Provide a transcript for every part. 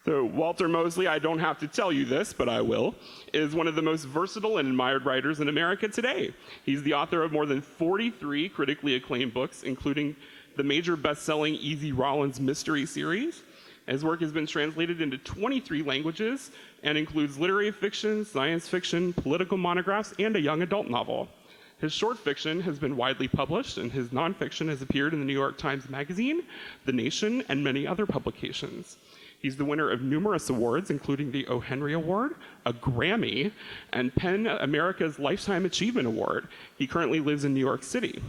So Walter Mosley, I don't have to tell you this, but I will, is one of the most versatile and admired writers in America today. He's the author of more than 43 critically acclaimed books, including the major best-selling Easy Rawlins mystery series. His work has been translated into 23 languages and includes literary fiction, science fiction, political monographs, and a young adult novel. His short fiction has been widely published, and his nonfiction has appeared in the New York Times Magazine, The Nation, and many other publications. He's the winner of numerous awards, including the O. Henry Award, a Grammy, and PEN America's Lifetime Achievement Award. He currently lives in New York City.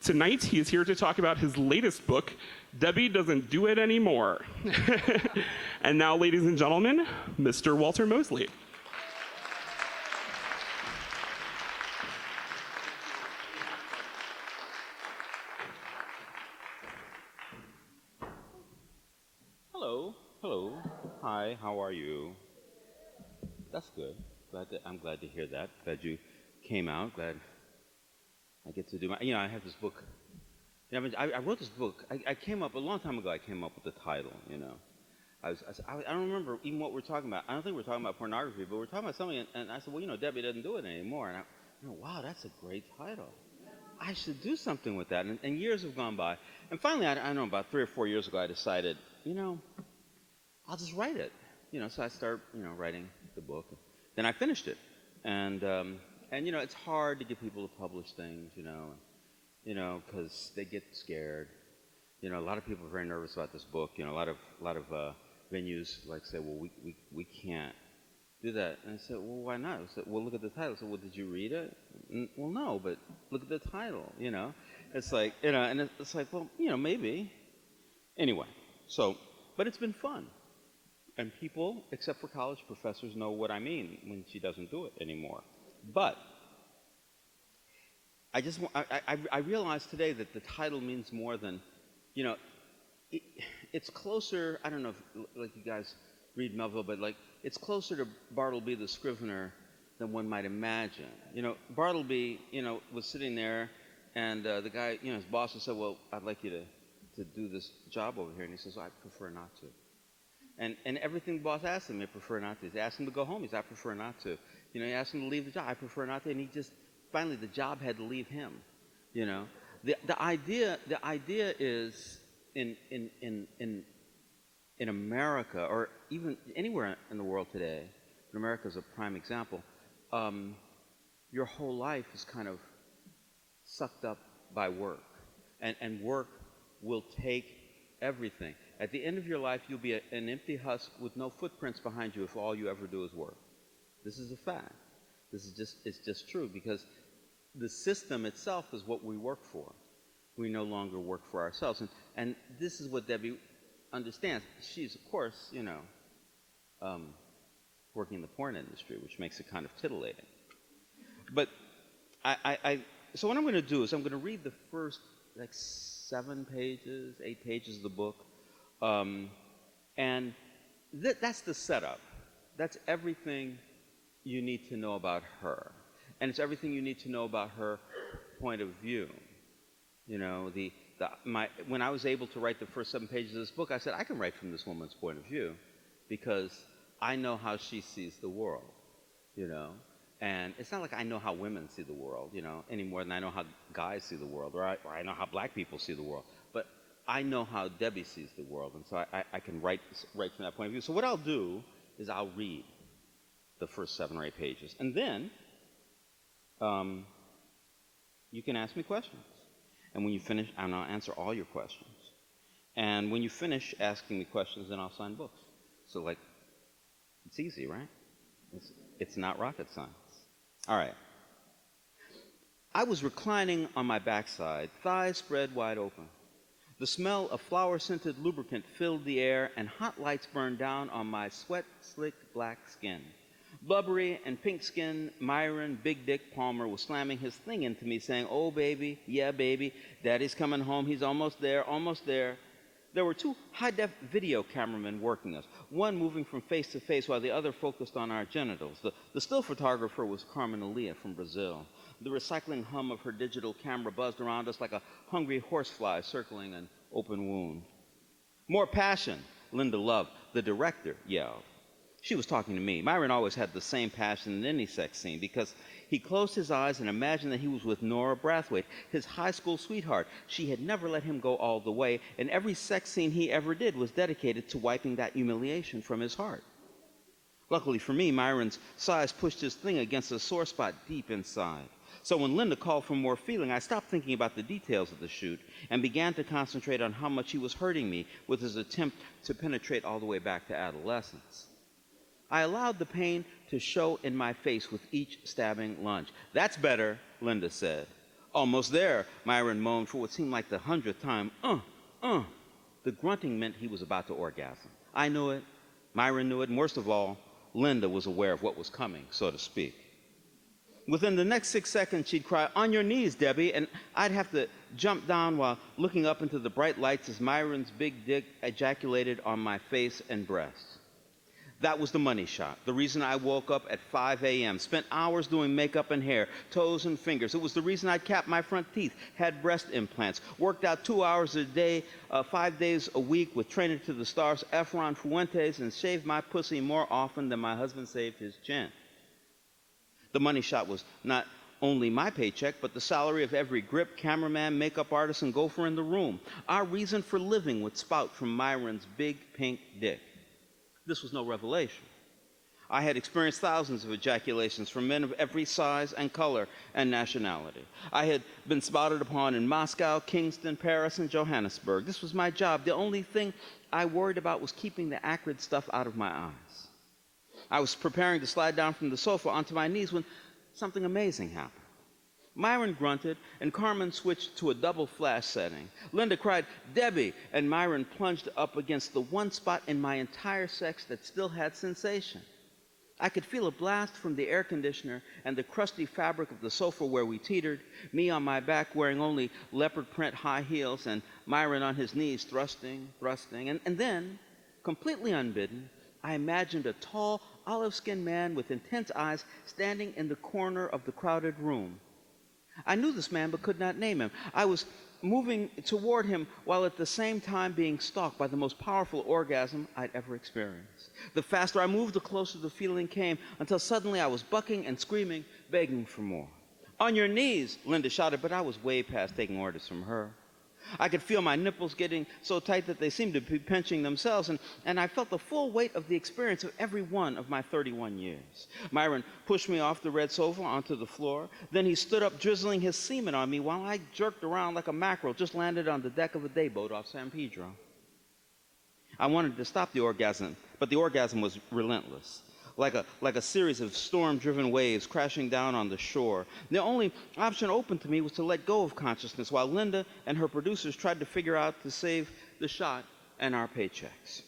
Tonight, he is here to talk about his latest book, Debbie Doesn't Do It Anymore. And now, ladies and gentlemen, Mr. Walter Mosley. Hello. Hi, how are you? That's good. I'm glad to hear that. Glad you came out. Glad I get to do my, I have this book. I wrote this book. I came up, a long time ago, I came up with the title, I don't remember even what we're talking about. I don't think we're talking about pornography, but we're talking about something, and I said, well, Debbie doesn't do it anymore. And wow, that's a great title. I should do something with that. And years have gone by. And finally, I don't know, about 3 or 4 years ago, I decided, I'll just write it. So I start, writing the book. Then I finished it. And it's hard to get people to publish things, because they get scared. A lot of people are very nervous about this book. A lot of venues say, well, we can't do that. And I said, well, why not? I said, well, look at the title. I said, well, did you read it? Well, no, but look at the title, It's like, and it's like, well, maybe. Anyway, but it's been fun. And people, except for college professors, know what I mean when she doesn't do it anymore. But I realized today that the title means more than, it's closer, I don't know if you guys read Melville, but it's closer to Bartleby the Scrivener than one might imagine. Bartleby, was sitting there, and the guy, his boss said, well, I'd like you to do this job over here. And he says, well, I prefer not to. And everything the boss asked him, I prefer not to. He asked him to go home. He said, I prefer not to. He asked him to leave the job. I prefer not to. And he just, finally, the job had to leave him. The idea is in America, or even anywhere in the world today, but America is a prime example, your whole life is kind of sucked up by work. And work will take everything. At the end of your life, you'll be an empty husk with no footprints behind you if all you ever do is work. This is a fact. It's just true, because the system itself is what we work for. We no longer work for ourselves. And this is what Debbie understands. She's, of course, working in the porn industry, which makes it kind of titillating. But so what I'm going to do is I'm going to read the first 7 pages, 8 pages of the book. And that's the setup. That's everything you need to know about her. And it's everything you need to know about her point of view. When I was able to write the first 7 pages of this book, I said, I can write from this woman's point of view because I know how she sees the world, And it's not like I know how women see the world, any more than I know how guys see the world, or I know how black people see the world. But I know how Debbie sees the world, and so I can write from that point of view. So what I'll do is I'll read the first 7 or 8 pages, and then you can ask me questions. And when you finish, I'll answer all your questions. And when you finish asking me questions, then I'll sign books. So it's easy, right? It's not rocket science. All right. I was reclining on my backside, thighs spread wide open. The smell of flower-scented lubricant filled the air, and hot lights burned down on my sweat-slicked black skin. Blubbery and pink-skinned Myron Big Dick Palmer was slamming his thing into me, saying, oh, baby, yeah, baby, Daddy's coming home, he's almost there, almost there. There were 2 high-def video cameramen working us, one moving from face to face while the other focused on our genitals. The still photographer was Carmen Elia from Brazil. The recycling hum of her digital camera buzzed around us like a hungry horsefly circling an open wound. More passion, Linda Love, the director, yelled. She was talking to me. Myron always had the same passion in any sex scene because he closed his eyes and imagined that he was with Nora Brathwaite, his high school sweetheart. She had never let him go all the way, and every sex scene he ever did was dedicated to wiping that humiliation from his heart. Luckily for me, Myron's size pushed his thing against a sore spot deep inside. So when Linda called for more feeling, I stopped thinking about the details of the shoot and began to concentrate on how much he was hurting me with his attempt to penetrate all the way back to adolescence. I allowed the pain to show in my face with each stabbing lunge. "That's better," Linda said. "Almost there," Myron moaned for what seemed like the 100th time. The grunting meant he was about to orgasm. I knew it, Myron knew it, and worst of all, Linda was aware of what was coming, so to speak. Within the next 6 seconds, she'd cry, "On your knees, Debbie," and I'd have to jump down while looking up into the bright lights as Myron's big dick ejaculated on my face and breast. That was the money shot, the reason I woke up at 5 a.m., spent hours doing makeup and hair, toes and fingers. It was the reason I capped my front teeth, had breast implants, worked out 2 hours a day, 5 days a week with trainer to the stars Efron Fuentes, and shaved my pussy more often than my husband saved his chin. The money shot was not only my paycheck, but the salary of every grip, cameraman, makeup artist, and gopher in the room. Our reason for living would spout from Myron's big pink dick. This was no revelation. I had experienced thousands of ejaculations from men of every size and color and nationality. I had been spouted upon in Moscow, Kingston, Paris, and Johannesburg. This was my job. The only thing I worried about was keeping the acrid stuff out of my eyes. I was preparing to slide down from the sofa onto my knees when something amazing happened. Myron grunted, and Carmen switched to a double flash setting. Linda cried, "Debbie," and Myron plunged up against the one spot in my entire sex that still had sensation. I could feel a blast from the air conditioner and the crusty fabric of the sofa where we teetered, me on my back wearing only leopard print high heels, and Myron on his knees thrusting. And then, completely unbidden, I imagined a tall, olive-skinned man with intense eyes standing in the corner of the crowded room. I knew this man but could not name him. I was moving toward him while at the same time being stalked by the most powerful orgasm I'd ever experienced. The faster I moved, the closer the feeling came, until suddenly I was bucking and screaming, begging for more. "On your knees," Linda shouted, but I was way past taking orders from her. I could feel my nipples getting so tight that they seemed to be pinching themselves, and I felt the full weight of the experience of every one of my 31 years. Myron pushed me off the red sofa onto the floor. Then he stood up, drizzling his semen on me while I jerked around like a mackerel just landed on the deck of a dayboat off San Pedro. I wanted to stop the orgasm, but the orgasm was relentless. Like a series of storm-driven waves crashing down on the shore. The only option open to me was to let go of consciousness while Linda and her producers tried to figure out to save the shot and our paychecks.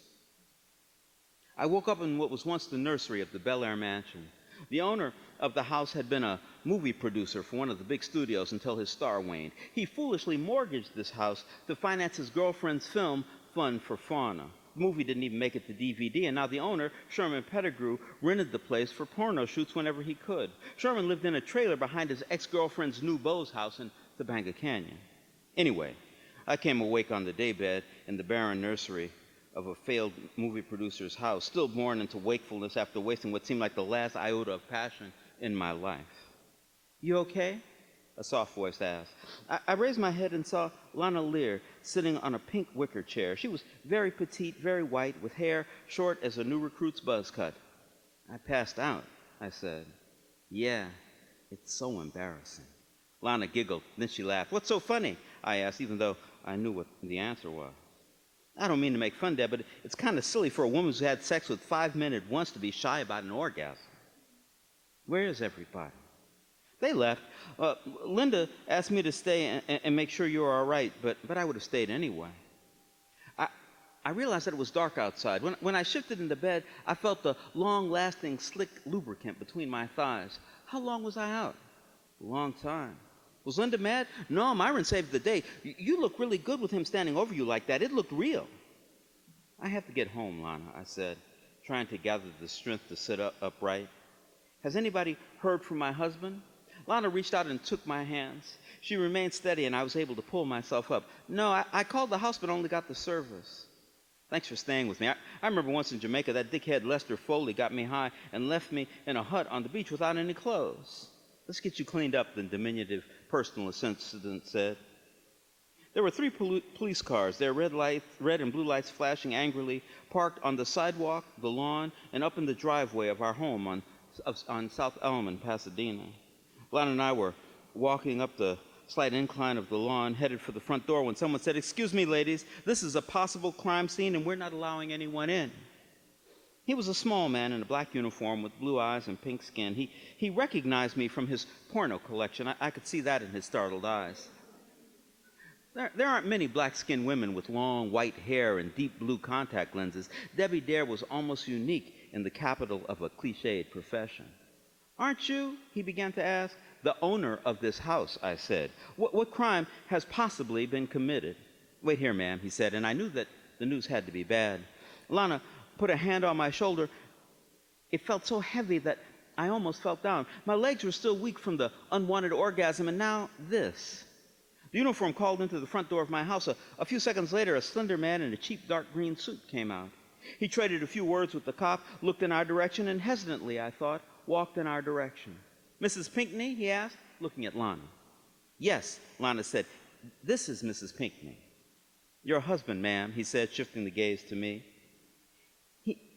I woke up in what was once the nursery of the Bel Air mansion. The owner of the house had been a movie producer for one of the big studios until his star waned. He foolishly mortgaged this house to finance his girlfriend's film, Fun for Fauna. The movie didn't even make it to DVD, and now the owner, Sherman Pettigrew, rented the place for porno shoots whenever he could. Sherman lived in a trailer behind his ex-girlfriend's new beau's house in Topanga Canyon. Anyway, I came awake on the daybed in the barren nursery of a failed movie producer's house, still born into wakefulness after wasting what seemed like the last iota of passion in my life. "You okay?" a soft voice asked. I raised my head and saw Lana Lear sitting on a pink wicker chair. She was very petite, very white, with hair short as a new recruit's buzz cut. "I passed out," I said. "Yeah, it's so embarrassing." Lana giggled, then she laughed. "What's so funny?" I asked, even though I knew what the answer was. "I don't mean to make fun, Deb, but it's kind of silly for a woman who's had sex with 5 men at once to be shy about an orgasm." "Where is everybody?" "They left. Linda asked me to stay and make sure you were all right, but I would have stayed anyway." I realized that it was dark outside. When I shifted into bed, I felt the long-lasting, slick lubricant between my thighs. How long was I out? A long time. Was Linda mad? "No, Myron saved the day. You look really good with him standing over you like that. It looked real." "I have to get home, Lana," I said, trying to gather the strength to sit upright. "Has anybody heard from my husband?" Lana reached out and took my hands. She remained steady, and I was able to pull myself up. "No, I called the house but only got the service." Thanks for staying with me. I remember once in Jamaica, that dickhead Lester Foley got me high and left me in a hut on the beach without any clothes. Let's get you cleaned up, the diminutive personal assistant said. There were 3 police cars, their red and blue lights flashing angrily, parked on the sidewalk, the lawn, and up in the driveway of our home on South Elm in Pasadena. Lana and I were walking up the slight incline of the lawn, headed for the front door, when someone said, "Excuse me, ladies, this is a possible crime scene and we're not allowing anyone in." He was a small man in a black uniform with blue eyes and pink skin. He recognized me from his porno collection. I could see that in his startled eyes. There aren't many black-skinned women with long white hair and deep blue contact lenses. Debbie Dare was almost unique in the capital of a cliched profession. "Aren't you," he began to ask, "the owner of this house?" I said. What crime has possibly been committed?" "Wait here, ma'am," he said, and I knew that the news had to be bad. Lana put a hand on my shoulder. It felt so heavy that I almost fell down. My legs were still weak from the unwanted orgasm, and now this. The uniform called into the front door of my house. A few seconds later, a slender man in a cheap dark green suit came out. He traded a few words with the cop, looked in our direction, and hesitantly, I thought, walked in our direction. "Mrs. Pinckney?" he asked, looking at Lana. "Yes," Lana said. "This is Mrs. Pinckney." "Your husband, ma'am," he said, shifting the gaze to me.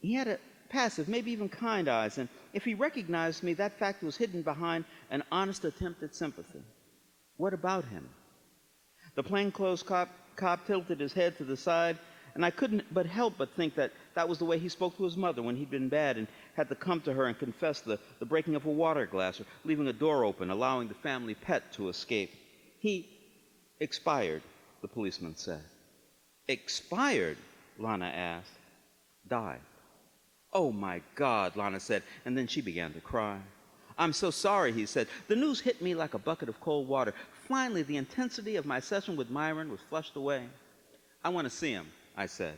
He had a passive, maybe even kind eyes, and if he recognized me, that fact was hidden behind an honest attempt at sympathy. "What about him?" The plainclothes cop tilted his head to the side, and I couldn't but help but think that that was the way he spoke to his mother when he'd been bad and had to come to her and confess the breaking of a water glass or leaving a door open, allowing the family pet to escape. "He expired," the policeman said. "Expired?" Lana asked. "Died." "Oh, my God," Lana said, and then she began to cry. "I'm so sorry," he said. "The news hit me like a bucket of cold water. Finally, the intensity of my session with Myron was flushed away." "I want to see him," I said.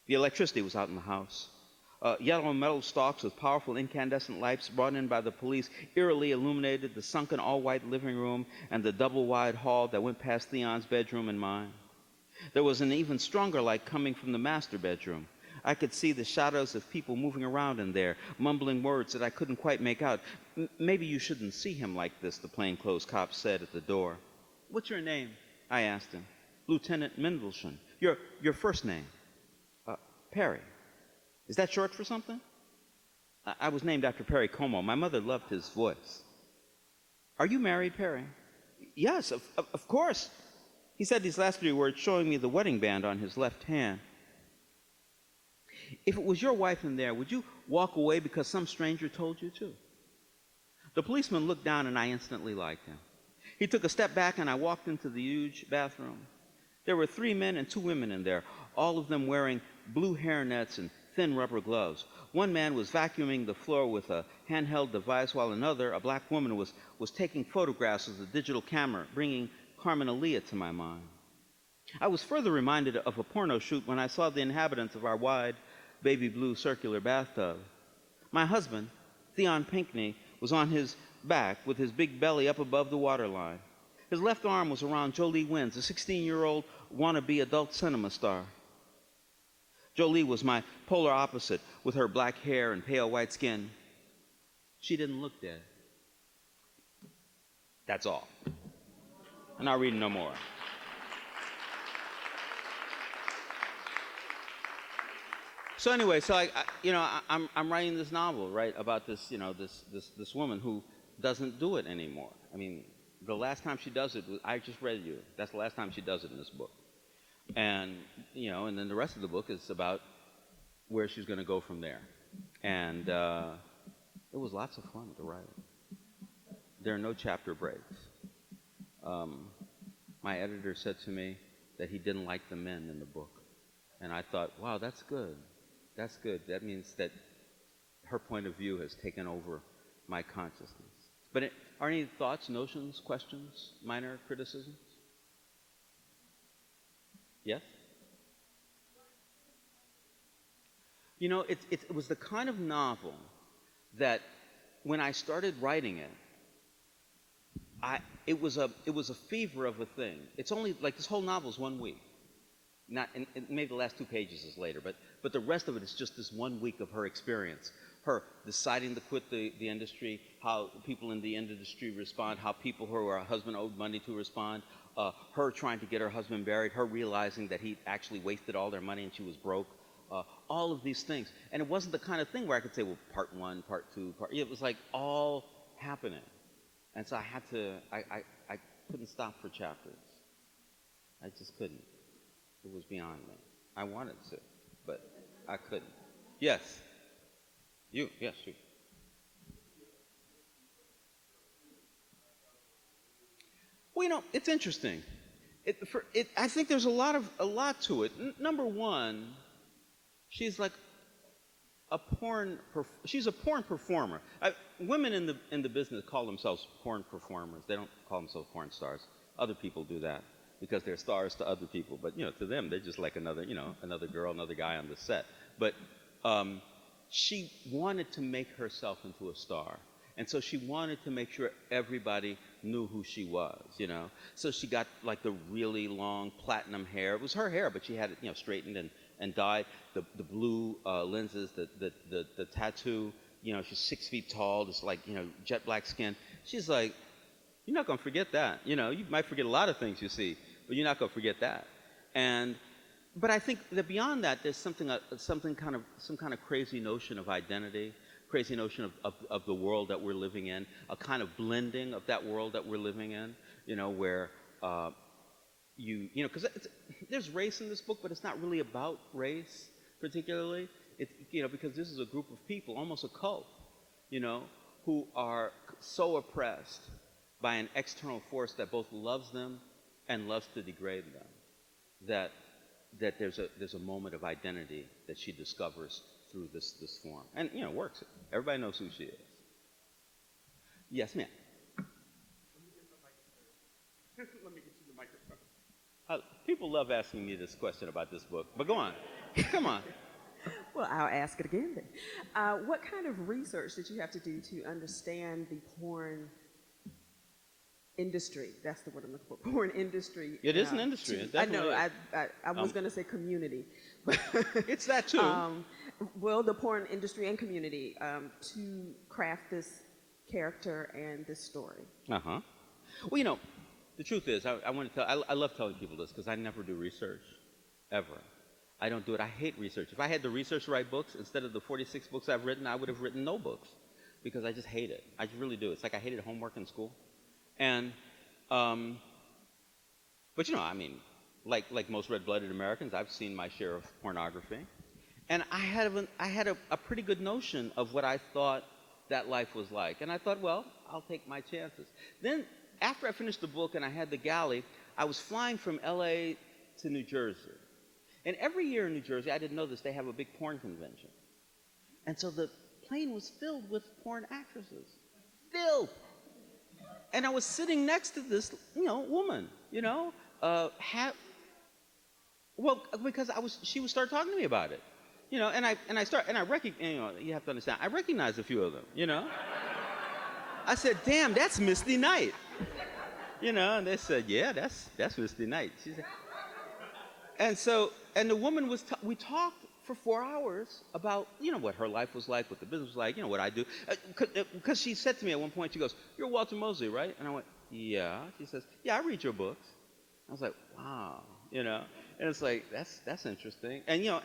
The electricity was out in the house. Yellow metal stalks with powerful incandescent lights brought in by the police eerily illuminated the sunken all-white living room and the double-wide hall that went past Theon's bedroom and mine. There was an even stronger light coming from the master bedroom. I could see the shadows of people moving around in there, mumbling words that I couldn't quite make out. "Maybe you shouldn't see him like this," the plainclothes cop said at the door. "What's your name?" I asked him. "Lieutenant Mendelssohn." Your first name?" "Perry." "Is that short for something?" I was named after Perry Como. My mother loved his voice." "Are you married, Perry?" "Yes, of course." He said these last 3 words, showing me the wedding band on his left hand. "If it was your wife in there, would you walk away because some stranger told you to?" The policeman looked down, and I instantly liked him. He took a step back, and I walked into the huge bathroom. There were 3 men and 2 women in there, all of them wearing blue hairnets and thin rubber gloves. One man was vacuuming the floor with a handheld device, while another, a black woman, was taking photographs with a digital camera, bringing Carmen Aaliyah to my mind. I was further reminded of a porno shoot when I saw the inhabitants of our wide, baby blue circular bathtub. My husband, Theon Pinckney, was on his back with his big belly up above the waterline. His left arm was around Jolie Wins, a 16-year-old wannabe adult cinema star. Jolie was my polar opposite, with her black hair and pale white skin. She didn't look dead. That's all. And I'll read no more. So anyway, I'm writing this novel, right, about this, this woman who doesn't do it anymore. I mean, the last time she does it, I just read you. That's the last time she does it in this book. And, and then the rest of the book is about where she's going to go from there. And it was lots of fun to write. There are no chapter breaks. My editor said to me that he didn't like the men in the book. And I thought, wow, that's good. That's good. That means that her point of view has taken over my consciousness. But are any thoughts, notions, questions, minor criticisms? Yes? It was the kind of novel that when I started writing it, it was a fever of a thing. It's only like this whole novel is 1 week. not, and maybe the last 2 pages is later, but the rest of it is just this 1 week of her experience. Her deciding to quit the industry, how people in the industry respond, how people who her husband owed money to respond, her trying to get her husband buried, her realizing that he actually wasted all their money and she was broke, all of these things. And it wasn't the kind of thing where I could say, well, part 1, part 2, it was like all happening. And so I had to, I couldn't stop for chapters. I just couldn't. It was beyond me. I wanted to, but I couldn't. Yes. You, yes, you. Well, you know, it's interesting. I think there's a lot to it. Number one, she's like she's a porn performer. Women in the business call themselves porn performers. They don't call themselves porn stars. Other people do that because they're stars to other people. But you know, to them, they're just like another girl, another guy on the set. But she wanted to make herself into a star. And so she wanted to make sure everybody knew who she was, you know. So she got like the really long platinum hair. It was her hair, but she had it, you know, straightened and dyed. The blue lenses, the tattoo, you know, she's 6 feet tall, just like, you know, jet black skin. She's like, you're not gonna forget that. You know, you might forget a lot of things you see, but you're not gonna forget that. But I think that beyond that, there's some kind of crazy notion of identity, crazy notion of the world that we're living in, a kind of blending of that world that we're living in, you know, where you know, because there's race in this book, but it's not really about race particularly. It's, you know, because this is a group of people, almost a cult, you know, who are so oppressed by an external force that both loves them and loves to degrade them, that there's a moment of identity that she discovers through this form. And, you know, it works. Everybody knows who she is. Yes, ma'am. Let me get you the microphone. People love asking me this question about this book, but go on. Come on. Well, I'll ask it again then. What kind of research did you have to do to understand the porn industry? That's the word I'm looking for. Porn industry. It is an industry. It I know. definitely is. I was going to say community, but It's that too. well, the porn industry and community to craft this character and this story. Uh-huh. Well, you know, the truth is, I want to tell. I love telling people this because I never do research, ever. I don't do it. I hate research. If I had the research to write books, instead of the 46 books I've written, I would have written no books because I just hate it. I really do. It's like I hated homework in school. And, but you know, I mean, like most red-blooded Americans, I've seen my share of pornography. And I had a pretty good notion of what I thought that life was like. And I thought, well, I'll take my chances. Then, after I finished the book and I had the galley, I was flying from LA to New Jersey. And every year in New Jersey, I didn't know this, they have a big porn convention. And so the plane was filled with porn actresses. Filled! And I was sitting next to this, you know, woman, you know, because she would start talking to me about it, you know, and I recognize, you know, you have to understand, I recognized a few of them, you know. I said, damn, that's Misty Knight, you know, and they said, yeah, that's Misty Knight. She said, and the woman we talked for 4 hours about, you know, what her life was like, what the business was like, you know, what I do. Because she said to me at one point, she goes, you're Walter Mosley, right? And I went, yeah. She says, yeah, I read your books. I was like, wow, you know. And it's like, that's interesting. And, you know,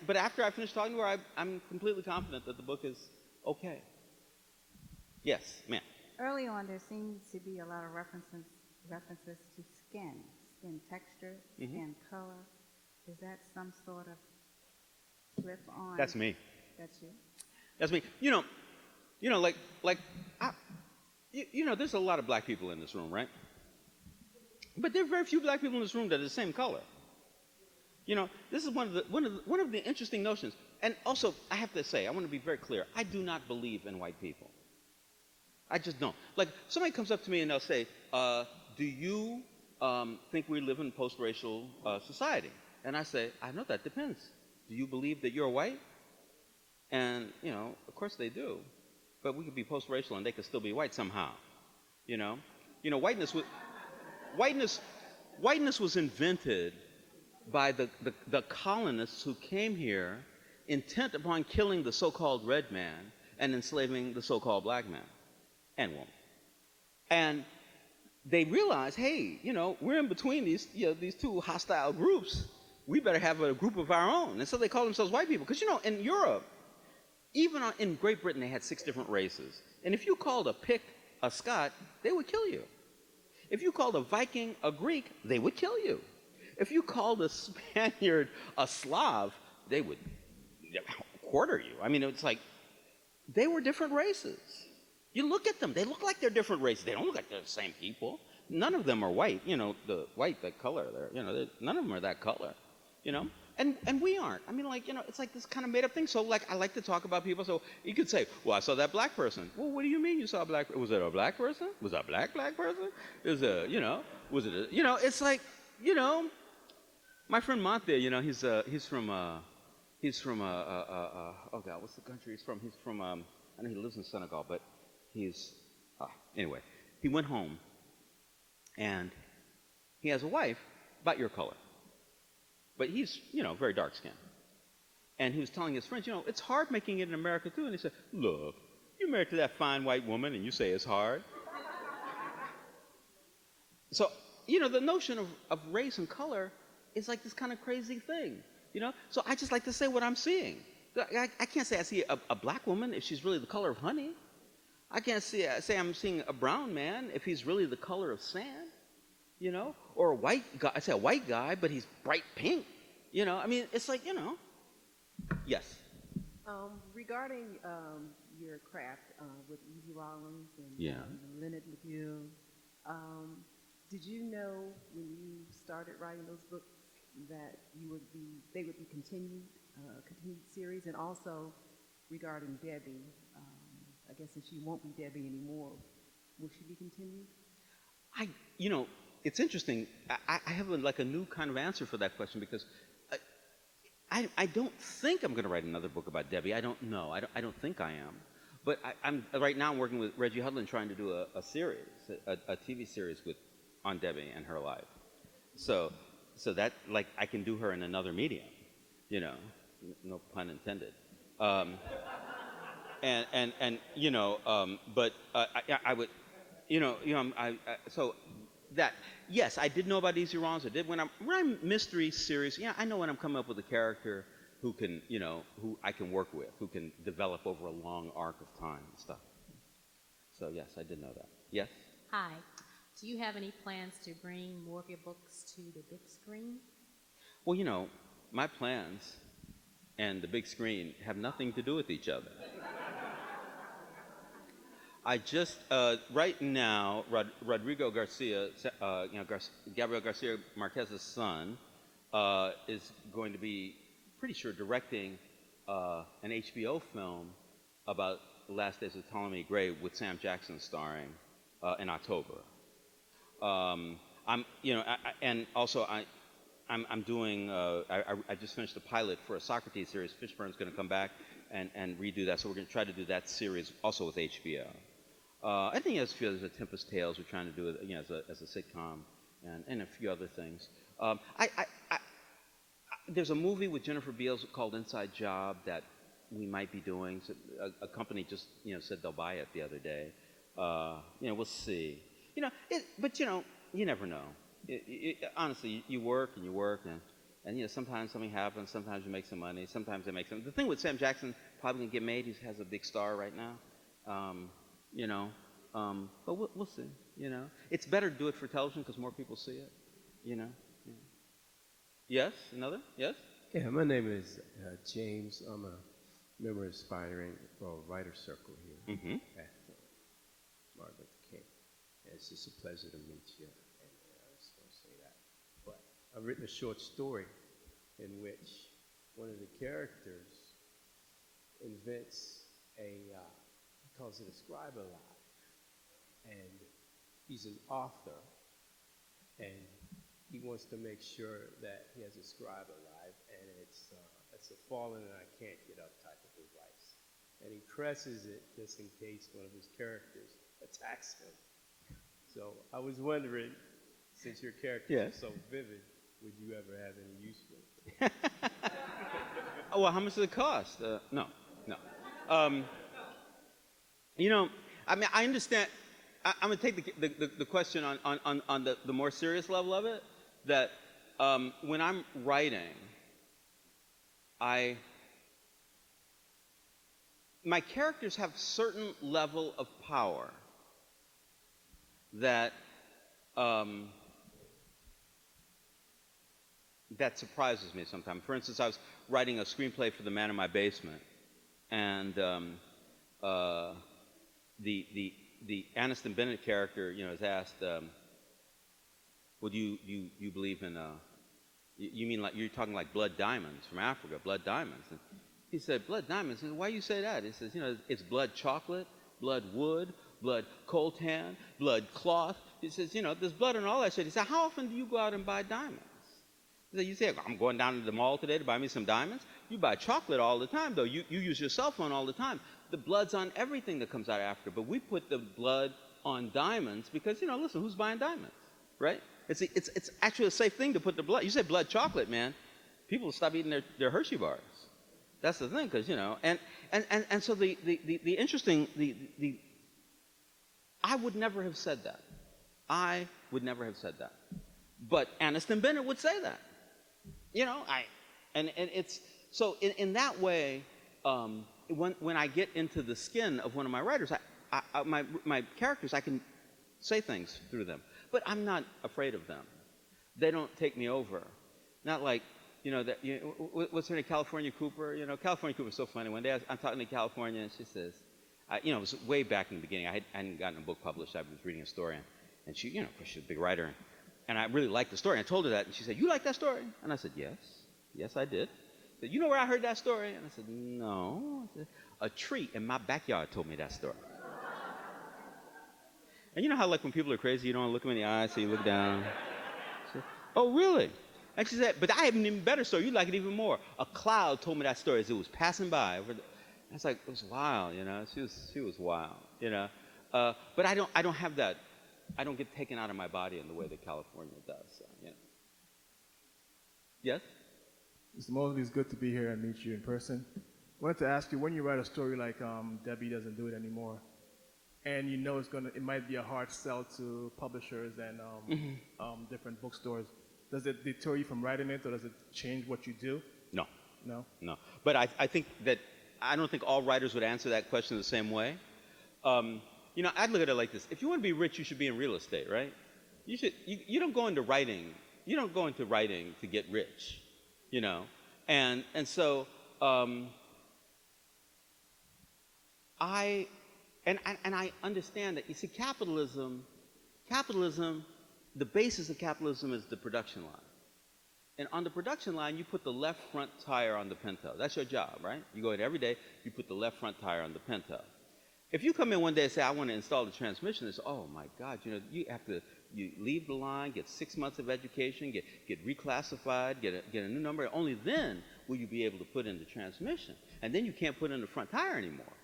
but after I finished talking to her, I'm completely confident that the book is okay. Yes, ma'am. Early on, there seems to be a lot of references to skin texture, skin color. Is that some sort of flip on? That's me. That's you? That's me. You know, you know, there's a lot of black people in this room, right? But there are very few black people in this room that are the same color. You know, this is one of the interesting notions. And also, I have to say, I want to be very clear. I do not believe in white people. I just don't. Like, somebody comes up to me and they'll say, do you think we live in a post-racial society? And I say, I know that depends. Do you believe that you're white? And, you know, of course they do. But we could be post-racial and they could still be white somehow. You know, whiteness was invented by the colonists who came here intent upon killing the so-called red man and enslaving the so-called black man and woman. And they realized, hey, we're in between these two hostile groups. We better have a group of our own. And so they call themselves white people. Because, in Europe, even in Great Britain, they had 6 different races. And if you called a Pict a Scot, they would kill you. If you called a Viking a Greek, they would kill you. If you called a Spaniard a Slav, they would quarter you. I mean, it's like they were different races. You look at them, they look like they're different races. They don't look like they're the same people. None of them are white, the white, the color there, none of them are that color, and we aren't. I mean, it's like this kind of made up thing. So, I like to talk about people. So you could say, well, I saw that black person. Well, what do you mean you saw a black person? Was it a black person? Was it a black person? Was it it's like, my friend Monte, he's from, oh God, what's the country he's from? He's from, I know he lives in Senegal, but anyway, he went home and he has a wife about your color. But he's, very dark skinned. And he was telling his friends, it's hard making it in America too. And he said, look, you're married to that fine white woman and you say it's hard. So, the notion of race and color is like this kind of crazy thing, So I just like to say what I'm seeing. I can't say I see a black woman if she's really the color of honey. I can't say I'm seeing a brown man if he's really the color of sand, or a white guy. I say a white guy, but he's bright pink, I mean, it's like, Yes. Regarding your craft with Easy Rollins and Yeah. Leonard McGill, did you know when you started writing those books that they would be continued series? And also regarding Debbie, I guess since she won't be Debbie anymore, will she be continued? It's interesting. I have a new kind of answer for that question because I don't think I'm going to write another book about Debbie. I don't know. I don't think I am. But I'm right now working with Reggie Hudlin trying to do a series, a TV series on Debbie and her life. So that I can do her in another medium, no pun intended. But I would, so that, yes, I did know about Easy Rollins. I did when I'm mystery series. Yeah, I know when I'm coming up with a character who can, who I can work with, who can develop over a long arc of time and stuff. So yes, I did know that. Yes. Hi. Do you have any plans to bring more of your books to the big screen? Well, my plans and the big screen have nothing to do with each other. I just, right now, Rodrigo Garcia, Gabriel Garcia Marquez's son, is going to be, pretty sure, directing an HBO film about the last days of Ptolemy Gray with Sam Jackson starring in October. I'm doing, I just finished the pilot for a Socrates series. Fishburne's going to come back and redo that, so we're going to try to do that series also with HBO. I think there's a Tempest Tales we're trying to do it, as a sitcom, and a few other things. There's a movie with Jennifer Beals called Inside Job that we might be doing. So a company just said they'll buy it the other day. We'll see. But you never know. Honestly, you work and sometimes something happens. Sometimes you make some money. Sometimes they make some. The thing with Sam Jackson probably gonna get made. He has a big star right now. But we'll see. It's better to do it for television because more people see it. Yeah. Yes. Another. Yes. Yeah, my name is James. I'm a member of Aspiring Writer Circle here at Martin Luther King. It's just a pleasure to meet you, and I just want to say that. But I've written a short story in which one of the characters invents he calls it a scribe alive, and he's an author, and he wants to make sure that he has a scribe alive, and it's a fallen and I can't get up type of device. And he presses it just in case one of his characters attacks him. So I was wondering, since your characters are so vivid, would you ever have any use for it? Oh, well, how much does it cost? No. Um, you know, I mean, I understand. I'm going to take the question on the more serious level of it, that when I'm writing, my characters have certain level of power that that surprises me sometimes. For instance, I was writing a screenplay for The Man in My Basement, and the Aniston Bennett character, is asked, "Well, do you believe in? You mean like you're talking like blood diamonds from Africa, blood diamonds?" And he said, "Blood diamonds." And why you say that? He says, "It's blood chocolate, blood wood, blood coltan, blood cloth." He says, "There's blood and all that shit." He said, "How often do you go out and buy diamonds?" He said, "You say I'm going down to the mall today to buy me some diamonds. You buy chocolate all the time, though. You use your cell phone all the time. The blood's on everything that comes out of Africa, but we put the blood on diamonds because listen, who's buying diamonds, right? It's actually a safe thing to put the blood. You say blood chocolate, man, people will stop eating their Hershey bars. That's the thing, because and so the interesting I would never have said that. I would never have said that, but Aniston Bennett would say that. And it's so in that way. When I get into the skin of one of my writers, my characters, I can say things through them, but I'm not afraid of them. They don't take me over. Not like what's her name, California Cooper. California Cooper's so funny. One day I'm talking to California, and she says, it was way back in the beginning. I hadn't gotten a book published. I was reading a story, and she, of course, she's a big writer, and I really liked the story. I told her that, and she said, "You like that story?" And I said, "Yes, I did." She said, "You know where I heard that story?" And I said, "No." I said, "A tree in my backyard told me that story." And you know how, like, when people are crazy, you don't want to look them in the eye, so you look down. She said, "Oh, really?" And she said, "But I have an even better story. You like it even more. A cloud told me that story as it was passing by." I was like, it was wild, She was wild, But I don't have that. I don't get taken out of my body in the way that California does. So, Yes. Mr. Mosley, it's good to be here and meet you in person. I wanted to ask you, when you write a story like Debbie Doesn't Do It Anymore, and it might be a hard sell to publishers and different bookstores, does it deter you from writing it, or does it change what you do? No. No? But I think that I don't think all writers would answer that question the same way. I'd look at it like this. If you want to be rich, you should be in real estate, right? You don't go into writing. You don't go into writing to get rich. And so I understand that. You see, capitalism, the basis of capitalism is the production line. And on the production line, you put the left front tire on the Pinto. That's your job, right? You go in every day, you put the left front tire on the Pinto. If you come in one day and say, "I want to install the transmission," they say, "Oh my God, you leave the line, get 6 months of education, get reclassified, get a new number. Only then will you be able to put in the transmission. And then you can't put in the front tire anymore.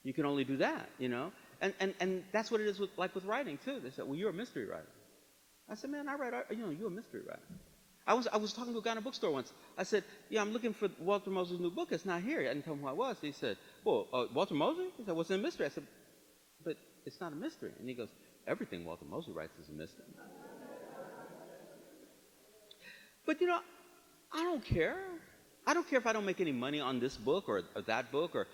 You can only do that, And that's what it is with writing too. They said, "Well, you're a mystery writer." I said, "Man, I write art. You're a mystery writer." I was talking to a guy in a bookstore once. I said, "Yeah, I'm looking for Walter Mosley's new book. It's not here." I didn't tell him who I was. He said, "Well, Walter Mosley?" He said, "What's a mystery?" I said, "But it's not a mystery." And he goes, "Everything Walter Mosley writes is a mystery." But I don't care. I don't care if I don't make any money on this book or that book, or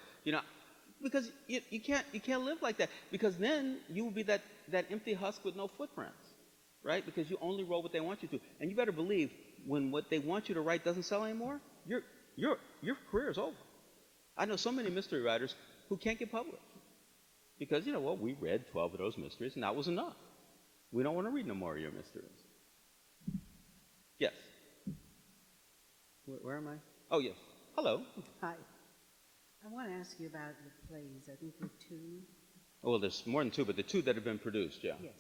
because you can't live like that, because then you will be that empty husk with no footprints, right? Because you only wrote what they want you to, and you better believe when what they want you to write doesn't sell anymore, your career is over. I know so many mystery writers who can't get published because we read 12 of those mysteries and that was enough. We don't want to read no more of your mysteries. Yes. Where am I? Oh, yes. Hello. Hi. I want to ask you about the plays. I think there are 2. Oh, well, there's more than 2, but the 2 that have been produced, yeah. Yes.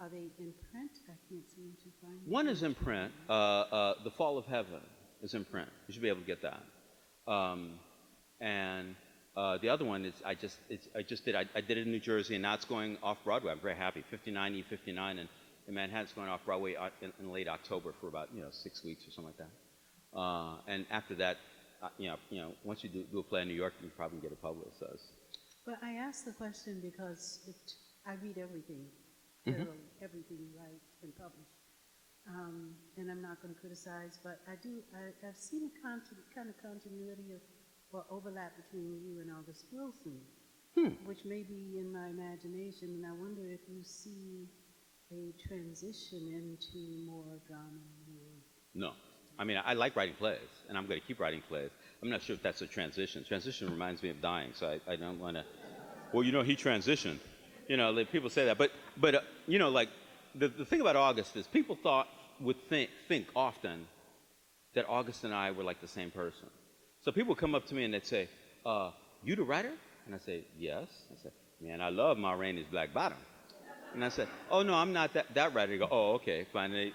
Are they in print? I can't seem to find them. One is in print. The Fall of Heaven is in print. You should be able to get that. And the other one is I did it in New Jersey, and now it's going off Broadway. I'm very happy. 59E59 in Manhattan. It's going off Broadway in late October for about 6 weeks or something like that. And after that, once you do a play in New York, you probably get it publicized. But I ask the question because I read everything, literally everything you write and publish. And I'm not going to criticize, but I've seen a kind of continuity or overlap between you and August Wilson, which may be in my imagination, and I wonder if you see a transition into more drama. No. I mean, I like writing plays, and I'm going to keep writing plays. I'm not sure if that's a transition. Transition reminds me of dying, so I don't want to. Well, he transitioned. People say that, but like the thing about August is people would think often that August and I were like the same person. So people would come up to me and they'd say, "You the writer?" And I say, "Yes." I said, "Man, I love Ma Rainey's Black Bottom." And I said, "Oh no, I'm not that writer." They go, "Oh, okay, fine."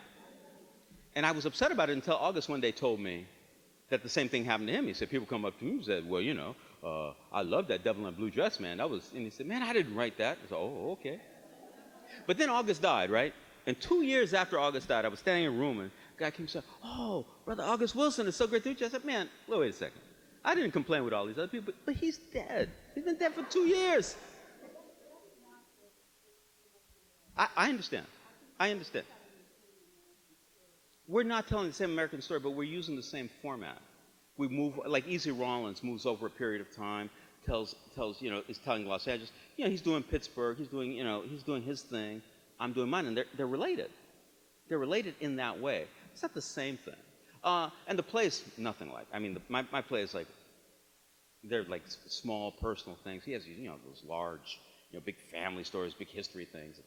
And I was upset about it until August one day told me that the same thing happened to him. He said, people come up to me and said, "Well, I love that Devil in a Blue Dress, man. And he said, "Man, I didn't write that." I said, "Oh, okay." But then August died, right? And 2 years after August died, I was standing in a room and a guy came and said, "Oh, Brother August Wilson, it's so great to meet you." I said, "Man, wait a second. I didn't complain with all these other people, but he's dead. He's been dead for 2 years." I understand. I understand. We're not telling the same American story, but we're using the same format. We move, like Easy Rollins moves over a period of time, tells is telling Los Angeles, he's doing Pittsburgh, he's doing his thing, I'm doing mine, and they're related. They're related in that way. It's not the same thing. And the play is nothing like. I mean, my play is like, they're like small personal things. He has those large, big family stories, big history things.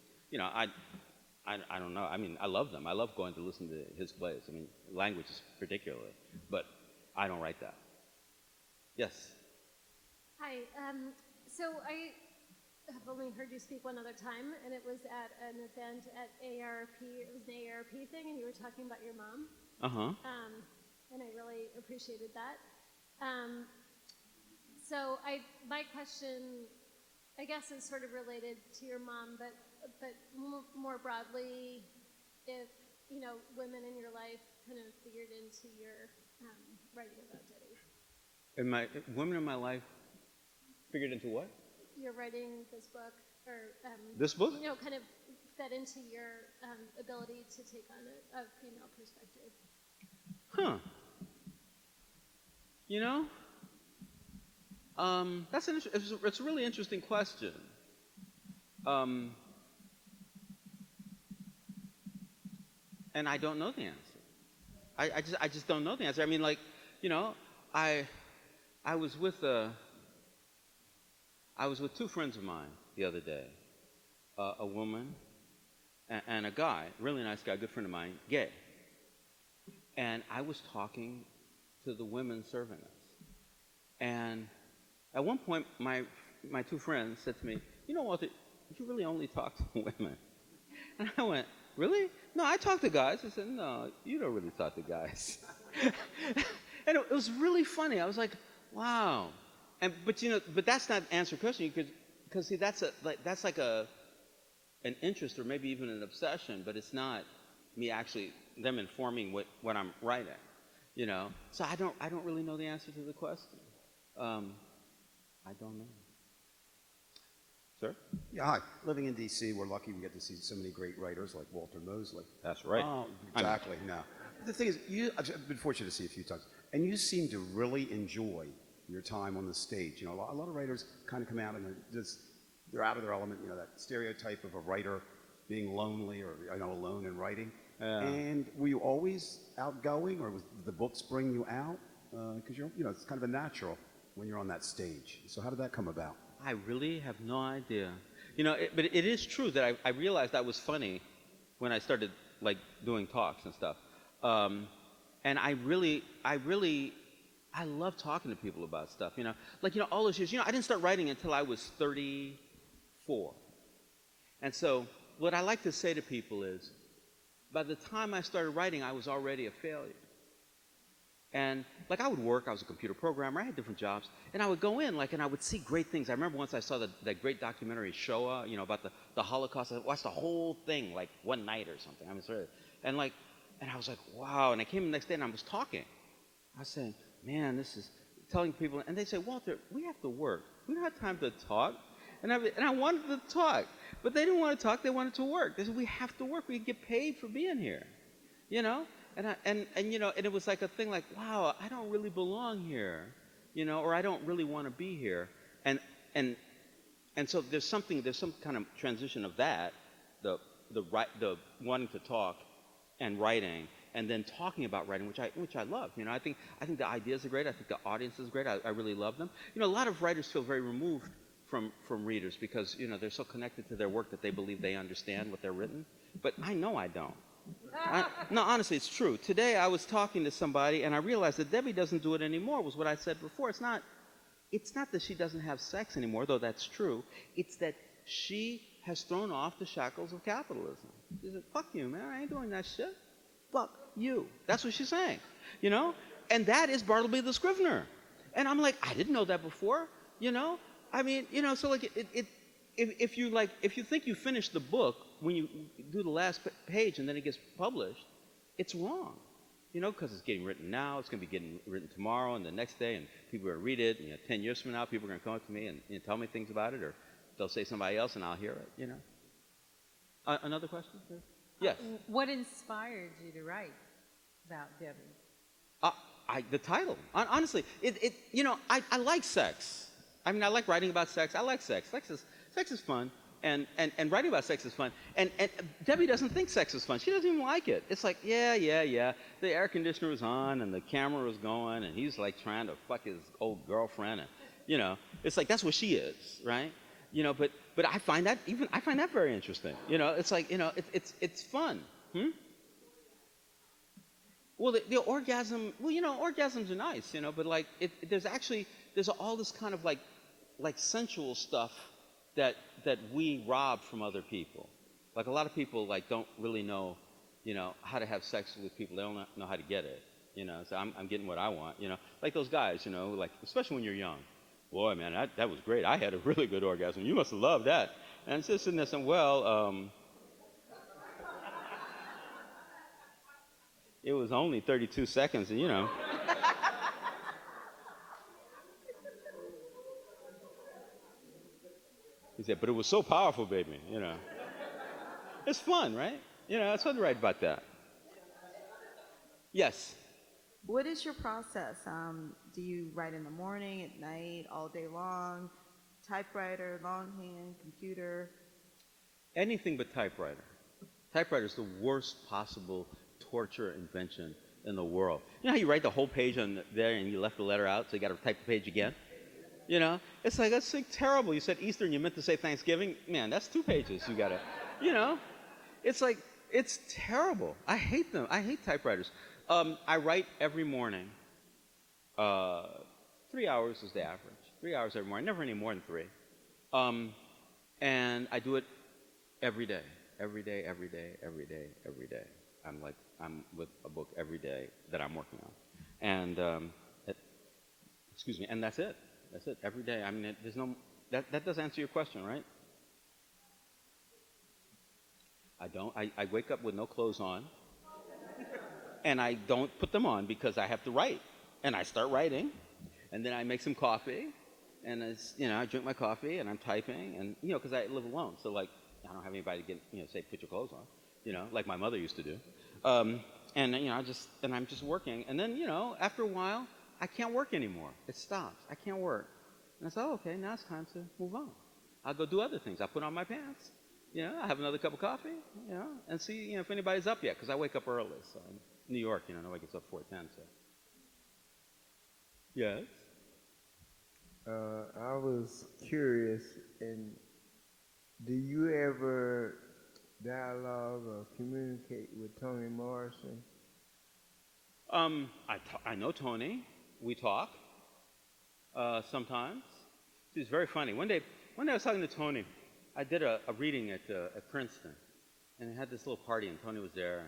I don't know. I mean, I love them. I love going to listen to his plays. I mean, language particularly, but I don't write that. Yes. Hi. So I have only heard you speak one other time, and it was at an event at ARP. It was an ARP thing, and you were talking about your mom. And I really appreciated that. So my question, I guess, is sort of related to your mom, but more broadly, if women in your life kind of figured into your writing about Diddy. And my women in my life figured into what? You're writing this book, or this book? Kind of fed into your ability to take on a female perspective. Huh. It's a really interesting question. And I don't know the answer. I just don't know the answer. I mean, I was with two friends of mine the other day, a woman and a guy, really nice guy, good friend of mine, gay. And I was talking to the women serving us. And at one point, my two friends said to me, Walter, you really only talk to women. And I went, really? No, I talk to guys. I said, no, you don't really talk to guys. And it was really funny. I was like, wow. But that's not answer question, because see, that's like an interest or maybe even an obsession, but it's not me actually them informing what I'm writing. So I don't really know the answer to the question. I don't know. Sir? Yeah, hi. Living in D.C., we're lucky we get to see so many great writers like Walter Mosley. That's right. Oh, exactly. No. The thing is, I've been fortunate to see a few times, and you seem to really enjoy your time on the stage. A lot of writers kind of come out and they're out of their element. That stereotype of a writer being lonely or alone in writing. And were you always outgoing, or did the books bring you out? Because it's kind of a natural when you're on that stage. So how did that come about? I really have no idea. But it is true that I realized I was funny when I started doing talks and stuff. And I love talking to people about stuff. All those years. I didn't start writing until I was 34. And so what I like to say to people is, by the time I started writing, I was already a failure. And like I would work, I was a computer programmer, I had different jobs, and I would go in like and I would see great things. I remember once I saw that great documentary Shoah, about the Holocaust. I watched the whole thing like one night or something. I mean, sorry. And I was like, wow. And I came the next day and I was talking. I was saying, man, this is telling people, and they say, Walter, we have to work. We don't have time to talk. And I wanted to talk, but they didn't want to talk. They wanted to work. They said, we have to work. We get paid for being here, And it was like a thing like, wow, I don't really belong here, or I don't really want to be here. And so there's some kind of transition of that, the wanting to talk and writing, and then talking about writing, which I love. I think the ideas are great. I think the audience is great. I really love them. A lot of writers feel very removed from readers because they're so connected to their work that they believe they understand what they're written. But I know I don't. No, honestly, it's true. Today I was talking to somebody and I realized that Debbie doesn't do it anymore, was what I said before. It's not that she doesn't have sex anymore, though that's true. It's that she has thrown off the shackles of capitalism. She said, fuck you, man, I ain't doing that shit. Fuck you. That's what she's saying, And that is Bartleby the Scrivener. And I'm like, I didn't know that before, I mean, so like if you think you finished the book when you do the last page and then it gets published, it's wrong, because it's getting written now, it's going to be getting written tomorrow and the next day, and people are going to read it, and 10 years from now, people are going to come up to me and tell me things about it, or they'll say somebody else and I'll hear it, Another question? Yes. What inspired you to write about Debbie? The title. Honestly, I like sex. I mean, I like writing about sex. I like sex. Sex is fun, and writing about sex is fun. And Debbie doesn't think sex is fun. She doesn't even like it. It's like, yeah. The air conditioner was on, and the camera was going, and he's like trying to fuck his old girlfriend, and it's like that's what she is, right? But I find that very interesting. It's like it's fun. Well, the orgasm. Well, orgasms are nice, but like there's all this kind of like sensual stuff that we rob from other people. Like a lot of people like don't really know, how to have sex with people. They don't know how to get it. So I'm getting what I want. Like those guys, like especially when you're young. Boy, man, that was great. I had a really good orgasm. You must have loved that. And it's just sitting there saying, well, it was only 32 seconds, and He said, but it was so powerful, baby, It's fun, right? It's fun to write about that. Yes. What is your process? Do you write in the morning, at night, all day long? Typewriter, longhand, computer? Anything but typewriter. Typewriter is the worst possible torture invention in the world. You know how you write the whole page on there and you left the letter out, so you got to type the page again? It's like, that's like terrible. You said Easter and you meant to say Thanksgiving. Man, that's 2 pages you got to, It's like, it's terrible. I hate them. I hate typewriters. I write every morning. 3 hours is the average. 3 hours every morning. Never any more than 3. And I do it every day. Every day. I'm with a book every day that I'm working on. And, and that's it. That's it. Every day. I mean, there's no, that does answer your question, right? I wake up with no clothes on. And I don't put them on because I have to write. And I start writing. And then I make some coffee. And it's, I drink my coffee and I'm typing. And, because I live alone. So, like, I don't have anybody to get, say, put your clothes on. Like my mother used to do. And I'm just working. And then, after a while, I can't work anymore. It stops. I can't work. And I said, oh, okay, now it's time to move on. I'll go do other things. I'll put on my pants. I have another cup of coffee, and see, if anybody's up yet, because I wake up early. So in New York, nobody gets up 4:10, so. Yes? I was curious, and do you ever dialogue or communicate with Toni Morrison? I know Toni. We talk sometimes. She's very funny. One day I was talking to Toni. I did a reading at Princeton, and I had this little party, and Toni was there,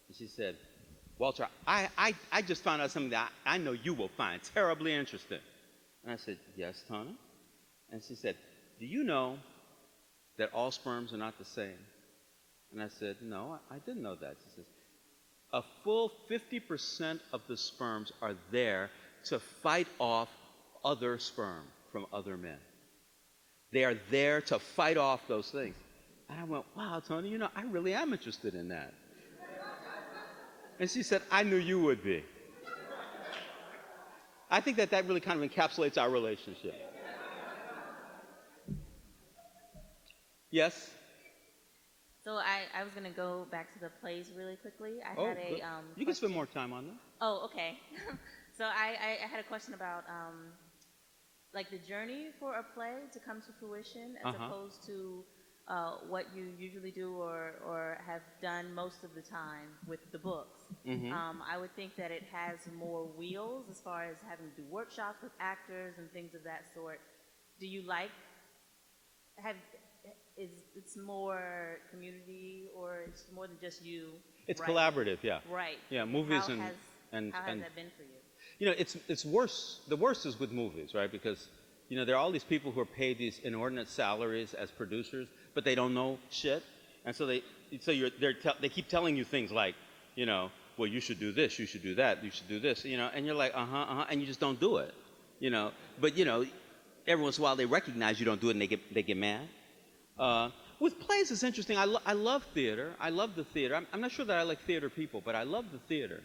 and she said, Walter, I just found out something that I know you will find terribly interesting. And I said, yes, Tony. And she said, do you know that all sperms are not the same? And I said, no, I didn't know that. She says, a full 50% of the sperms are there to fight off other sperm from other men. They are there to fight off those things. And I went, wow, Tony, you know, I really am interested in that. And she said, I knew you would be. I think that really kind of encapsulates our relationship. Yes? So I was going to go back to the plays really quickly. I had a good. You can spend more time on them. Oh, okay. So I had a question about like the journey for a play to come to fruition as opposed to what you usually do or have done most of the time with the books. I would think that it has more wheels as far as having to do workshops with actors and things of that sort. Do you like it's more community, or it's more than just you? It's writing? collaborative, yeah. Right. Yeah, movies how and has that been for you? You know, it's worse. The worst is with movies, right? Because you know there are all these people who are paid these inordinate salaries as producers, but they don't know shit, and so they keep telling you things like, you know, well, you should do this, you should do that, you should do this, you know, and you're like, and you just don't do it, you know. But you know, every once in a while they recognize you don't do it and they get mad. With plays, it's interesting. I love theater. I love the theater. I'm not sure that I like theater people, but I love the theater,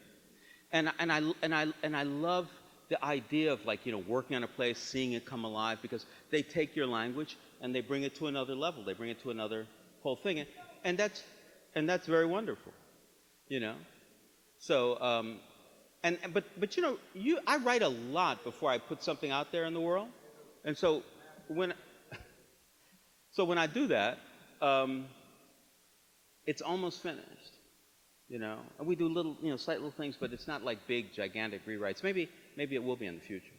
and I love the idea of, like, you know, working on a play, seeing it come alive, because they take your language and they bring it to another level. They bring it to another whole thing, and that's very wonderful, you know. So but you know, I write a lot before I put something out there in the world, and so when I do that, it's almost finished, you know. And we do little, you know, slight little things, but it's not like big, gigantic rewrites. Maybe it will be in the future.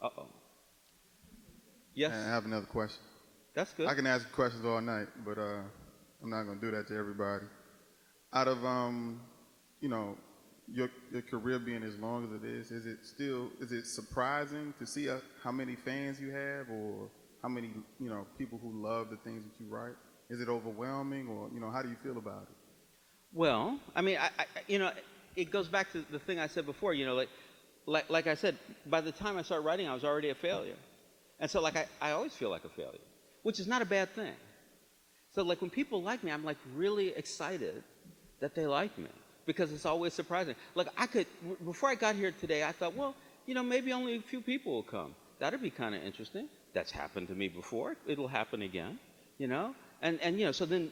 Uh-oh. Yes? I have another question. That's good. I can ask questions all night, but I'm not going to do that to everybody. Out of, you know, your career being as long as it is it surprising to see how many fans you have, or how many, you know, people who love the things that you write? Is it overwhelming, or, you know, how do you feel about it? Well, I mean, I you know, it goes back to the thing I said before, you know, like I said, by the time I started writing, I was already a failure. And so, like, I always feel like a failure, which is not a bad thing. So, like, when people like me, I'm, like, really excited that they like me, because it's always surprising. Like, before I got here today, I thought, well, you know, maybe only a few people will come. That'd be kind of interesting. That's happened to me before. It'll happen again, you know? And you know, so then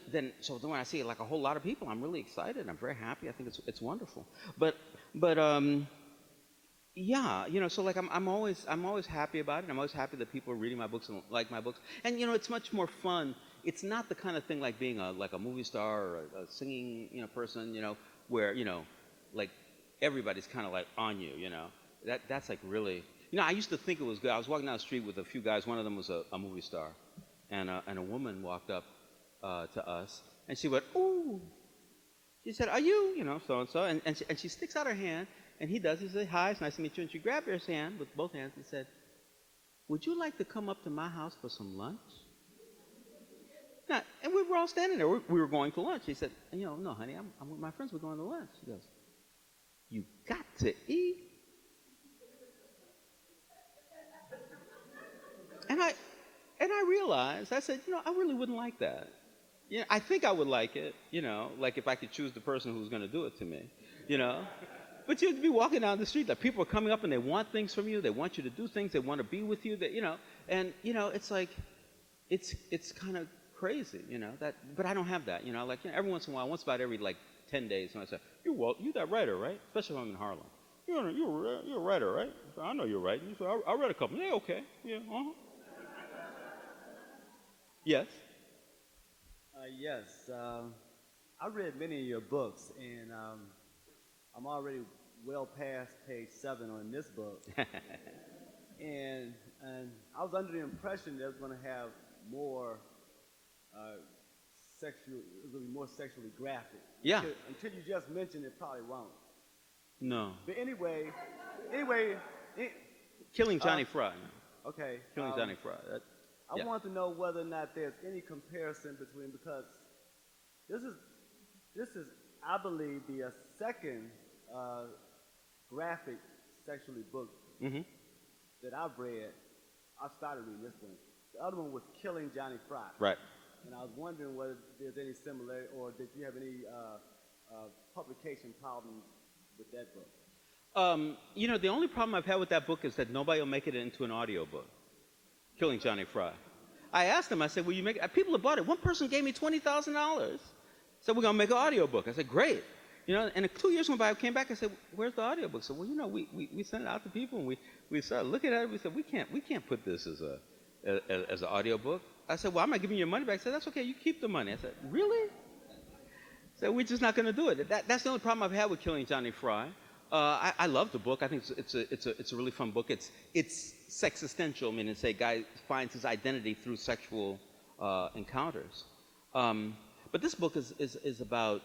when I see, like, a whole lot of people, I'm really excited. I'm very happy. I think it's wonderful. But yeah, you know, so, like, I'm always happy about it. I'm always happy that people are reading my books and like my books. And, you know, it's much more fun. It's not the kind of thing like being a movie star or a singing, you know, person, you know, where, you know, like, everybody's kind of like on you, you know. That's like really, you know, I used to think it was good. I was walking down the street with a few guys. One of them was a movie star, and a woman walked up to us, and she went, "Ooh." She said, "Are you, you know, so and so?" And she sticks out her hand, and he does. He says, "Hi, it's nice to meet you." And she grabbed his hand with both hands and said, "Would you like to come up to my house for some lunch?" Now, and we were all standing there. We were going to lunch. He said, "You know, no, honey, I'm with my friends. We're going to lunch." She goes, "You got to eat." And I realized, I said, you know, I really wouldn't like that. You know, I think I would like it, you know, like if I could choose the person who's going to do it to me, you know. But you'd be walking down the street, like, people are coming up and they want things from you. They want you to do things. They want to be with you. That, you know, and, you know, it's like, it's kind of crazy, you know. But I don't have that, you know. Like, you know, every once in a while, once about every, like, 10 days, when I say, you that writer, right? Especially if I'm in Harlem. You're a writer, right? I know you're right. You say, I read a couple. Yeah, okay. Yeah, Yes? Yes. I read many of your books, and I'm already well past page 7 on this book. and I was under the impression that it was going to have more it'll be more sexually graphic. Yeah. Until you just mentioned it, probably won't. No. But anyway, Killing Johnny Fry. Okay. Killing Johnny Fry. I want to know whether or not there's any comparison between, because this is I believe the second graphic sexually book that I've read. I started reading this one. The other one was Killing Johnny Fry. Right. And I was wondering whether there's any similarity, or did you have any publication problems with that book? You know, the only problem I've had with that book is that nobody will make it into an audio book. Killing Johnny Fry. I asked them, I said, will you make it? People have bought it. One person gave me $20,000. Said, we're going to make an audio book. I said, great. You know, and 2 years went by, I came back, I said, where's the audio book? So, well, you know, we sent it out to people, and we started looking at it. We said, we can't put this as an audio book. I said, well, I'm not giving you your money back. I said, that's okay, you keep the money. I said, really? I said, we're just not going to do it. That's the only problem I've had with Killing Johnny Fry. I love the book. I think it's a really fun book. It's sexistential, meaning to say, guy finds his identity through sexual encounters. But this book is about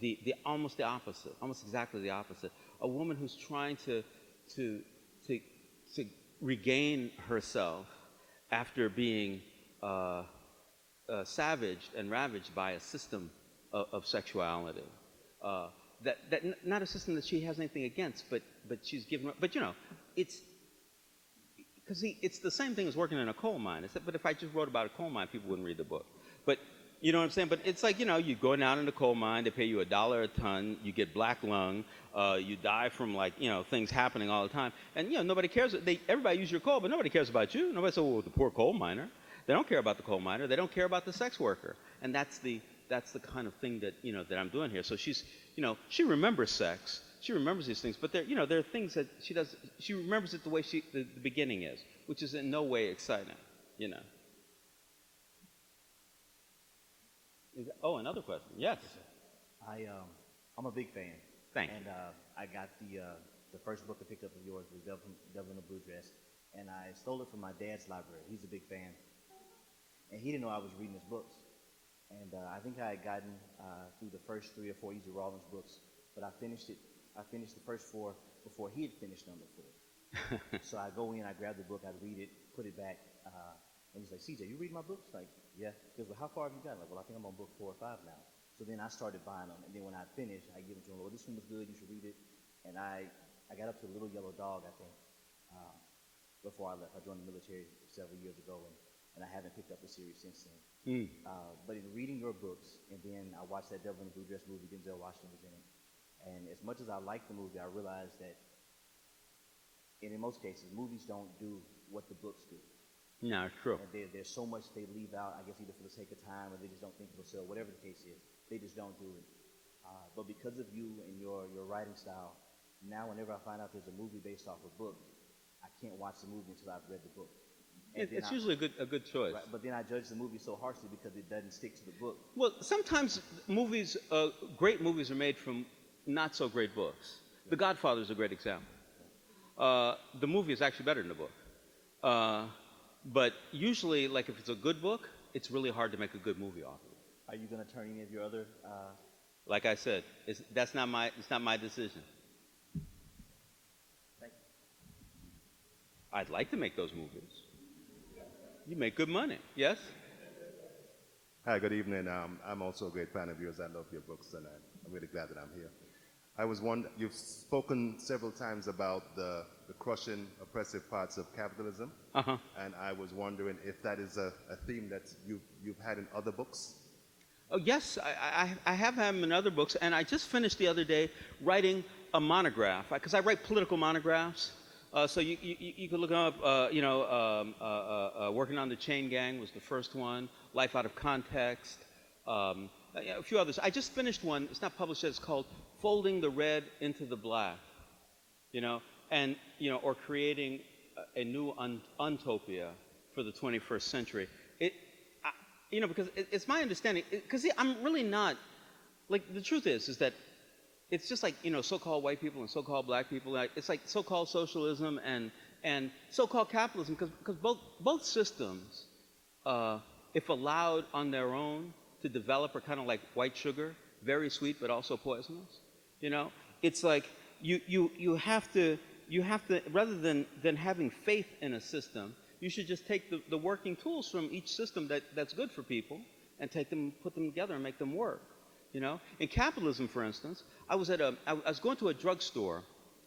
the almost the opposite, almost exactly the opposite. A woman who's trying to regain herself after being savaged and ravaged by a system of sexuality. Not a system that she has anything against, but she's given. But you know, it's the same thing as working in a coal mine. But if I just wrote about a coal mine, people wouldn't read the book. But you know what I'm saying? But it's like, you know, you go down in the coal mine, they pay you $1 a ton, you get black lung, you die from, like, you know, things happening all the time, and you know, nobody cares. Everybody uses your coal, but nobody cares about you. Nobody says, well, the poor coal miner. They don't care about the coal miner. They don't care about the sex worker, and that's the kind of thing that, you know, that I'm doing here. So she's, you know, she remembers sex, she remembers these things, but there are things that she does. She remembers it the way the beginning is, which is in no way exciting, you know. Another question. Yes. I'm a big fan. Thanks. And I got the first book I picked up of yours was Devil in a Blue Dress, and I stole it from my dad's library. He's a big fan, and he didn't know I was reading his books. And I think I had gotten through the first 3 or 4 Easy Rawlins books, but I finished the first 4 before he had finished number 4. So I go in, I grab the book, I read it, put it back, and he's like, CJ, you read my books? Like, yeah. He goes, well, how far have you gotten? Like, well, I think I'm on book 4 or 5 now. So then I started buying them, and then when I finished, I give them to him, well, this one was good, you should read it. And I got up to Little Yellow Dog, I think, before I left. I joined the military several years ago, and I haven't picked up the series since then. But in reading your books, and then I watched that Devil in a Blue Dress movie, Denzel Washington was in it. And as much as I liked the movie, I realized that, and in most cases, movies don't do what the books do. No, it's true. And there's so much they leave out, I guess, either for the sake of time or they just don't think it'll sell, whatever the case is. They just don't do it. But because of you and your writing style, now whenever I find out there's a movie based off a book, I can't watch the movie until I've read the book. It's usually a good choice. Right, but then I judge the movie so harshly because it doesn't stick to the book. Well, sometimes movies, great movies are made from not so great books. The Godfather is a great example. The movie is actually better than the book. But usually, like if it's a good book, it's really hard to make a good movie off of it. Are you going to turn any of your other? Like I said, it's not my decision. Thank you. I'd like to make those movies. You make good money, yes? Hi, good evening. I'm also a great fan of yours. I love your books, and I'm really glad that I'm here. I was wondering, you've spoken several times about the crushing, oppressive parts of capitalism, and I was wondering if that is a theme that you've had in other books. Oh, yes, I have had them in other books, and I just finished the other day writing a monograph, because I write political monographs. So you could look up, Working on the Chain Gang was the first one, Life Out of Context, a few others. I just finished one, it's not published yet, it's called Folding the Red into the Black, or creating a new untopia for the 21st century. Because it's my understanding, because I'm really not, like, the truth is that it's just like, so-called white people and so-called black people. It's like so-called socialism and so-called capitalism, because both systems, if allowed on their own, to develop are kind of like white sugar, very sweet but also poisonous. You know, it's like you have to rather than having faith in a system, you should just take the working tools from each system that's good for people and put them together and make them work. You know, in capitalism, for instance, I was going to a drugstore,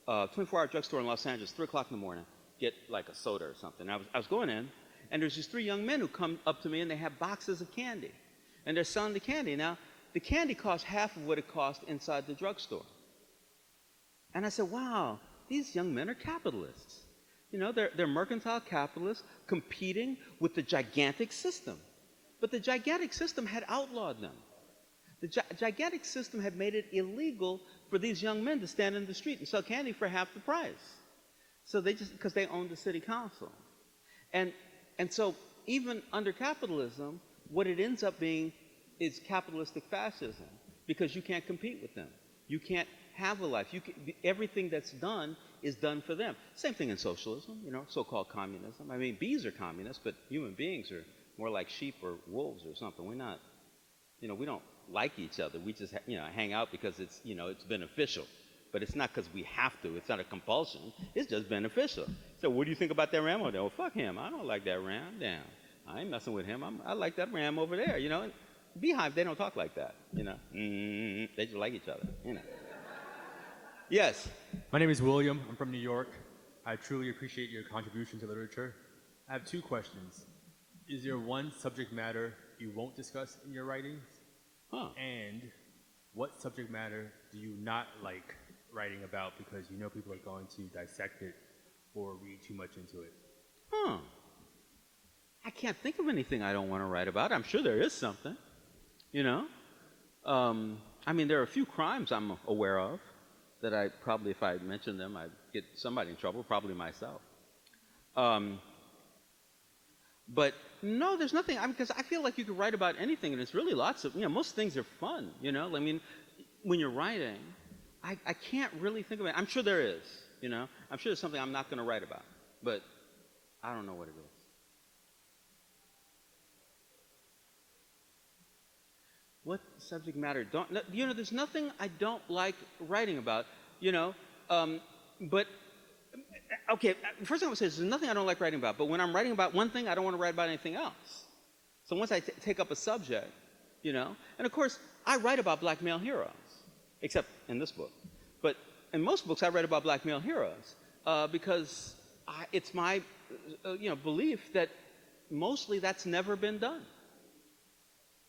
24-hour drugstore in Los Angeles, 3 o'clock in the morning, get like a soda or something. I was going in, and there's these 3 young men who come up to me, and they have boxes of candy, and they're selling the candy. Now, the candy costs half of what it cost inside the drugstore. And I said, wow, these young men are capitalists. You know, they're mercantile capitalists competing with the gigantic system. But the gigantic system had outlawed them. The gigantic system had made it illegal for these young men to stand in the street and sell candy for half the price. So because they owned the city council. And so even under capitalism, what it ends up being is capitalistic fascism, because you can't compete with them. You can't have a life. Everything that's done is done for them. Same thing in socialism, you know, so-called communism. I mean, bees are communists, but human beings are more like sheep or wolves or something. We're not, you know, we don't like each other. We just, you know, hang out because it's, you know, it's beneficial. But it's not because we have to. It's not a compulsion. It's just beneficial. So what do you think about that ram over there? Well, fuck him. I don't like that ram. Damn. I ain't messing with him. I like that ram over there, you know. Beehive, they don't talk like that, you know. They just like each other, you know. Yes. My name is William. I'm from New York. I truly appreciate your contribution to literature. I have 2 questions. Is there one subject matter you won't discuss in your writings? And what subject matter do you not like writing about because you know people are going to dissect it or read too much into it? I can't think of anything I don't want to write about. I'm sure there is something, you know. I mean, there are a few crimes I'm aware of that I probably, if I mentioned them, I'd get somebody in trouble, probably myself. But no, there's nothing, because I feel like you could write about anything, and it's really lots of, you know, most things are fun, you know. I mean, when you're writing, I can't really think of it. I'm sure there is, you know. I'm sure there's something I'm not going to write about, but I don't know what it is. What subject matter you know, there's nothing I don't like writing about, you know, but, okay, first thing I would say is there's nothing I don't like writing about, but when I'm writing about one thing, I don't want to write about anything else. So once I take up a subject, you know, and of course, I write about black male heroes, except in this book. But in most books, I write about black male heroes because it's my, you know, belief that mostly that's never been done.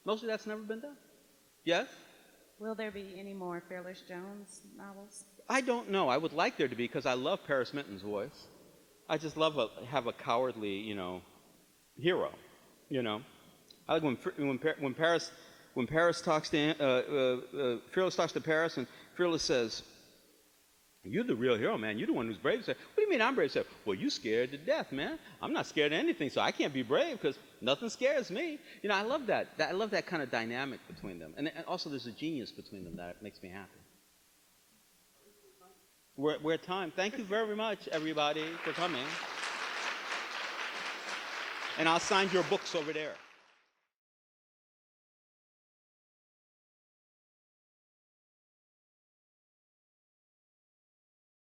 Mostly that's never been done. Yes? Will there be any more Fearless Jones novels? I don't know. I would like there to be, because I love Paris Minton's voice. I just love have a cowardly, you know, hero. You know, I like when Paris talks to Fearless talks to Paris, and Fearless says, "You're the real hero, man. You're the one who's brave." Say, "What do you mean I'm brave?" Say, "Well, you scared to death, man. I'm not scared of anything, so I can't be brave because nothing scares me." You know, I love that. I love that kind of dynamic between them, and also there's a genius between them that makes me happy. We're at time. Thank you very much, everybody, for coming. And I'll sign your books over there.